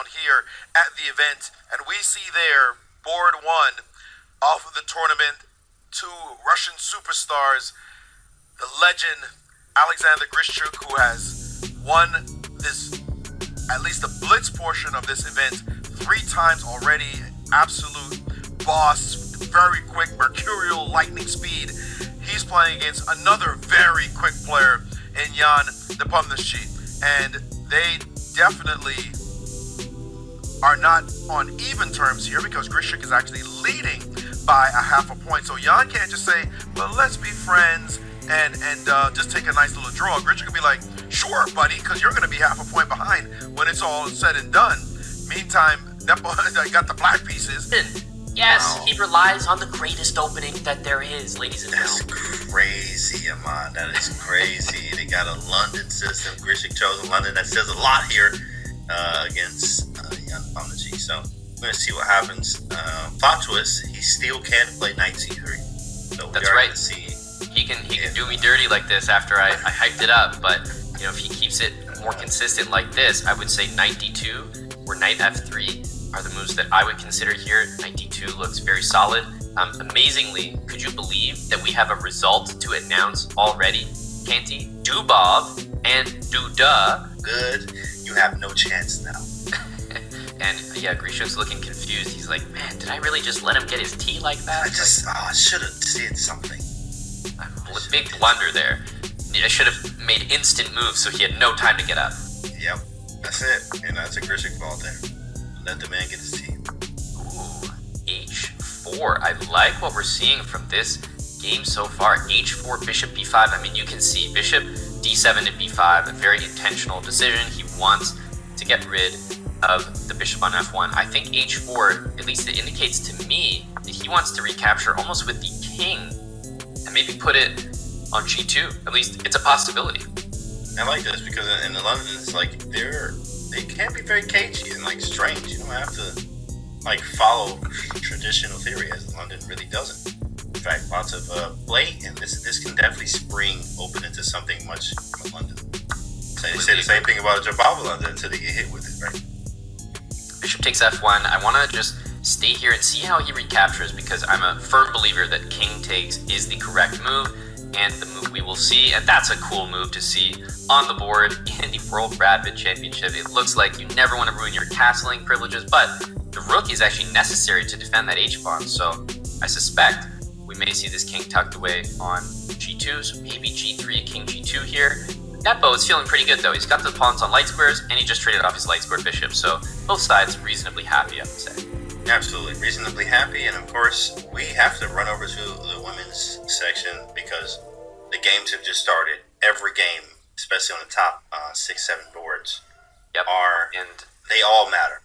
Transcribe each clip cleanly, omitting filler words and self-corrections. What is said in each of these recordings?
down here at the event, and we see there, board one off of the tournament, two Russian superstars, the legend Alexander Grischuk, who has won this, at least the blitz portion of this event 3 times already. Absolute boss, very quick, mercurial lightning speed. He's playing against another very quick player in Jan Nepomniachtchi, and they definitely are not on even terms here because Grischuk is actually leading by a half a point. So Jan can't just say, well, let's be friends and just take a nice little draw. Grischuk could be like, sure, buddy, because you're going to be half a point behind when it's all said and done. Meantime, Nepo got the black pieces. Yes, Wow. he relies on the greatest opening that there is, ladies and That's gentlemen. crazy, Aman. That is crazy. They got a London system. Grischuk chose London. That says a lot here against Jan Nepomniachtchi. So we're going to see what happens. Plot twist, he still can play knight c3. So That's we are right. going to see. He can do me dirty like this after I hyped it up, but you know, if he keeps it more consistent like this, I would say knight d2 or knight f3 are the moves that I would consider here. Knight d2 looks very solid. Amazingly, could you believe that we have a result to announce already? Canty, Dubov, and Duda. Good. You have no chance now. And yeah, Grishuk's looking confused. He's like, man, did I really just let him get his tea like that? I should have said something. Big blunder there. I should have made instant moves so he had no time to get up. Yep. That's it. And that's a Grischuk fault there. Let the man get his tea. Ooh, h4. I like what we're seeing from this game so far. h4, bishop b5. I mean, you can see bishop d7 to b5, a very intentional decision. He wants to get rid of the bishop on f1. I think h4, at least it indicates to me, that he wants to recapture almost with the king and maybe put it on g2. At least it's a possibility. I like this because in the London, it's like they can be very cagey and like strange. You don't have to like follow traditional theory as London really doesn't. In fact, lots of play, and this can definitely spring open into something much from London. So they say the same thing about a Jababa London until they get hit with it, right? Bishop takes f1. I want to just stay here and see how he recaptures because I'm a firm believer that king takes is the correct move and the move we will see, and that's a cool move to see on the board in the World Rapid Championship. It looks like you never want to ruin your castling privileges, but the rook is actually necessary to defend that h-pawn, so I suspect we may see this king tucked away on g2, so maybe g3, king g2 here. Nepo is feeling pretty good though. He's got the pawns on light squares, and he just traded off his light square bishop, so both sides reasonably happy, I would say. Absolutely, reasonably happy, and of course, we have to run over to the women's section because the games have just started. Every game, especially on the top 6-7 boards, and they all matter.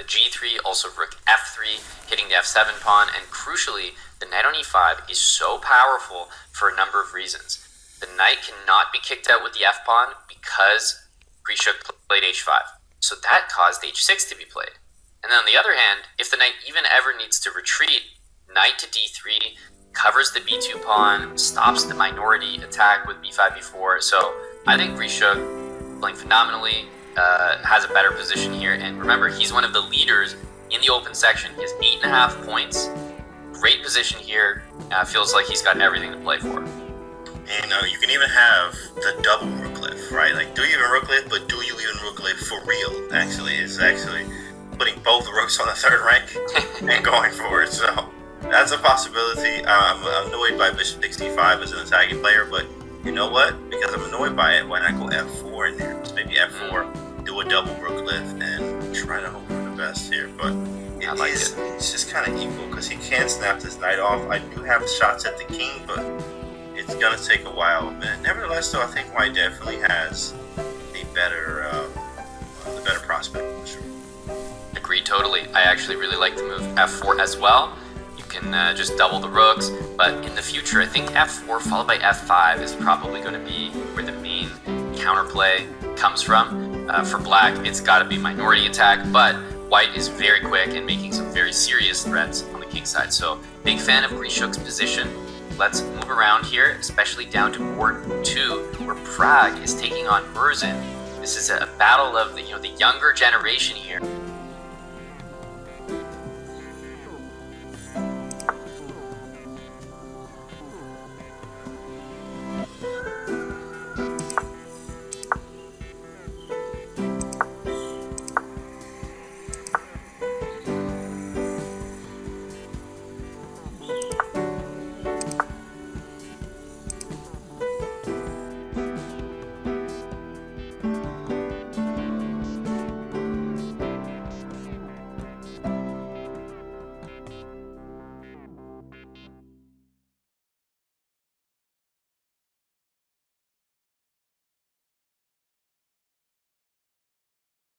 g3, also rook f3, hitting the f7 pawn, and crucially, the knight on e5 is so powerful for a number of reasons. The knight cannot be kicked out with the f pawn because Grischuk played h5. So that caused h6 to be played. And then on the other hand, if the knight even ever needs to retreat, knight to d3 covers the b2 pawn, stops the minority attack with b5, b4. So I think Grischuk, playing phenomenally, has a better position here. And remember, he's one of the leaders in the open section. He has 8.5 points. Great position here. Feels like he's got everything to play for. And you can even have the double rook lift, right? Like, do you even rook lift, but do you even rook lift for real? Actually, is actually putting both rooks on the third rank and going for it. So that's a possibility. I'm annoyed by bishop 65 as an attacking player, but you know what? Because I'm annoyed by it, why not go f4 in there? So maybe f4, do a double rook lift, and try to hope for the best here. But it's just kind of equal because he can snap this knight off. I do have shots at the king, but it's gonna take a while. But nevertheless, though, I think white definitely has the better prospect for sure. Agreed, totally. I actually really like the move f4 as well. You can just double the rooks, but in the future, I think f4 followed by f5 is probably going to be where the main counterplay comes from. For black, it's got to be minority attack, but white is very quick and making some very serious threats on the king side. So, big fan of Grischuk's position. Let's move around here, especially down to board 2, where Prague is taking on Murzin. This is a battle of the younger generation here.